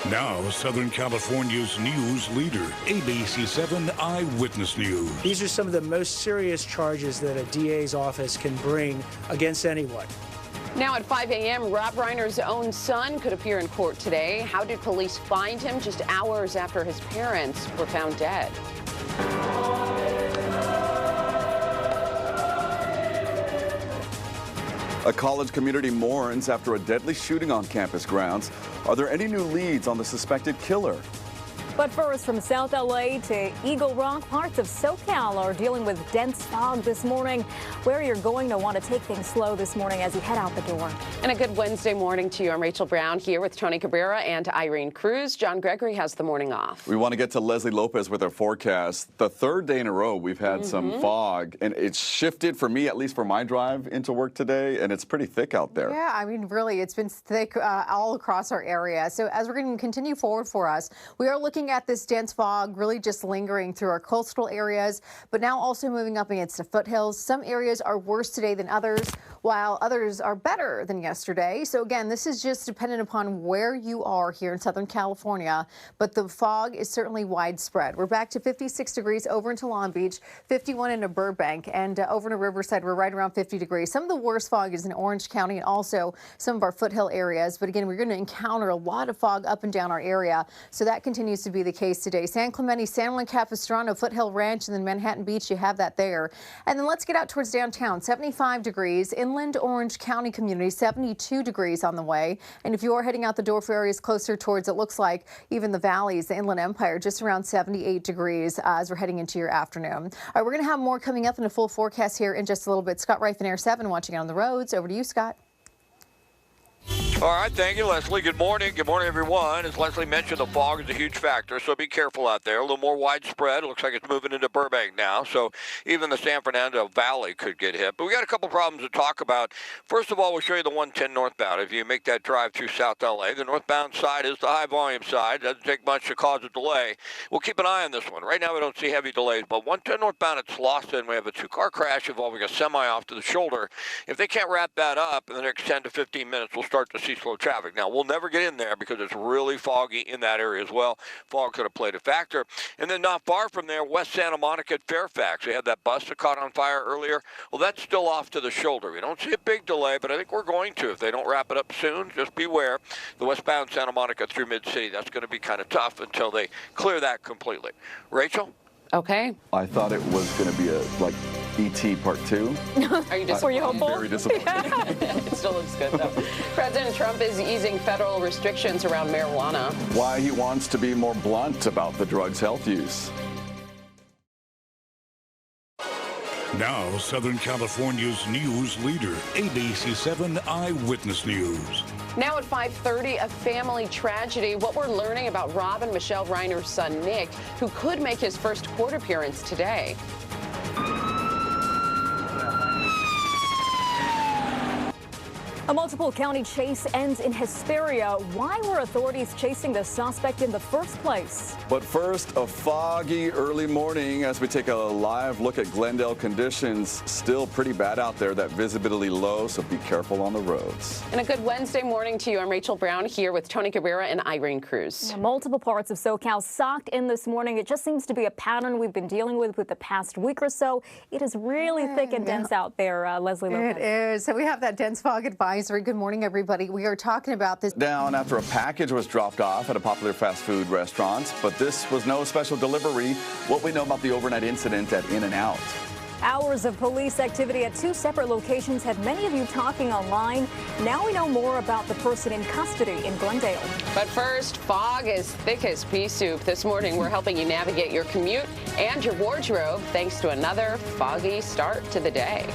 Now, Southern California's news leader, ABC 7 Eyewitness News. These are some of the most serious charges that a DA's office can bring against anyone. Now at 5 a.m., Rob Reiner's own son could appear in court today. How did police find him just hours after his parents were found dead? A college community mourns after a deadly shooting on campus grounds. Are there any new leads on the suspected killer? But first, from South LA to Eagle Rock, parts of SoCal are dealing with dense fog this morning. Where you're going to want to take things slow this morning as you head out the door. And a good Wednesday morning to you. I'm Rachel Brown here with Tony Cabrera and Irene Cruz. John Gregory has the morning off. We want to get to Leslie Lopez with our forecast. The third day in a row we've had some fog, and it's shifted for me, at least for my drive into work today, and it's pretty thick out there. Yeah, I mean, really, it's been thick all across our area. So as we're going to continue forward for us, we are looking at this dense fog really just lingering through our coastal areas, but now also moving up against the foothills. Some areas are worse today than others, while others are better than yesterday. So again, this is just dependent upon where you are here in Southern California, but the fog is certainly widespread. We're back to 56 degrees over into Long Beach, 51 into Burbank, and over to Riverside, we're right around 50 degrees. Some of the worst fog is in Orange County and also some of our foothill areas. But again, we're going to encounter a lot of fog up and down our area, so that continues to be the case today. San Clemente, San Juan Capistrano, Foothill Ranch, and then Manhattan Beach, you have that there. And then let's get out towards downtown, 75 degrees. Inland Orange County community, 72 degrees on the way. And if you are heading out the door for areas closer towards, it looks like even the valleys, the Inland Empire, just around 78 degrees as we're heading into your afternoon. All right, we're going to have more coming up in a full forecast here in just a little bit. Scott Reif in Air 7 watching on the roads. Over to you, Scott. All right, thank you, Leslie. Good morning. Good morning, everyone. As Leslie mentioned, the fog is a huge factor, so be careful out there. A little more widespread. It looks like it's moving into Burbank now, so even the San Fernando Valley could get hit. But we got a couple problems to talk about. First of all, we'll show you the 110 northbound. If you make that drive through South LA, the northbound side is the high-volume side. Doesn't take much to cause a delay. We'll keep an eye on this one. Right now, we don't see heavy delays, but 110 northbound at Slauson, we have a two-car crash involving a semi off to the shoulder. If they can't wrap that up in the next 10 to 15 minutes, we'll start to see slow traffic. Now, we'll never get in there because it's really foggy in that area as well. Fog could have played a factor. And then not far from there, West Santa Monica at Fairfax. We had that bus that caught on fire earlier. Well, that's still off to the shoulder. We don't see a big delay, but I think we're going to. If they don't wrap it up soon, just beware. The westbound Santa Monica through Mid-City, that's going to be kind of tough until they clear that completely. Rachel? Okay. I thought it was going to be like E.T. Part 2. Are you disappointed? Were you hopeful? Very disappointed. It still looks good, though. President Trump is easing federal restrictions around marijuana. Why he wants to be more blunt about the drug's health use. Now, Southern California's news leader, ABC 7 Eyewitness News. Now at 5:30, a family tragedy. What we're learning about Rob and Michelle Reiner's son, Nick, who could make his first court appearance today. A multiple county chase ends in hysteria. Why were authorities chasing the suspect in the first place? But first, a foggy early morning as we take a live look at Glendale conditions. Still pretty bad out there, that visibility low, so be careful on the roads. And a good Wednesday morning to you. I'm Rachel Brown here with Tony Cabrera and Irene Cruz. Multiple parts of SoCal socked in this morning. It just seems to be a pattern we've been dealing with the past week or so. It is really thick and dense out there, Leslie Lopez. It is. So we have that dense fog advisory. Good morning, everybody. We are talking about this. Down after a package was dropped off at a popular fast food restaurant, but this was no special delivery. What we know about the overnight incident at In-N-Out. Hours of police activity at two separate locations had many of you talking online. Now we know more about the person in custody in Glendale. But first, fog is thick as pea soup. This morning, we're helping you navigate your commute and your wardrobe thanks to another foggy start to the day.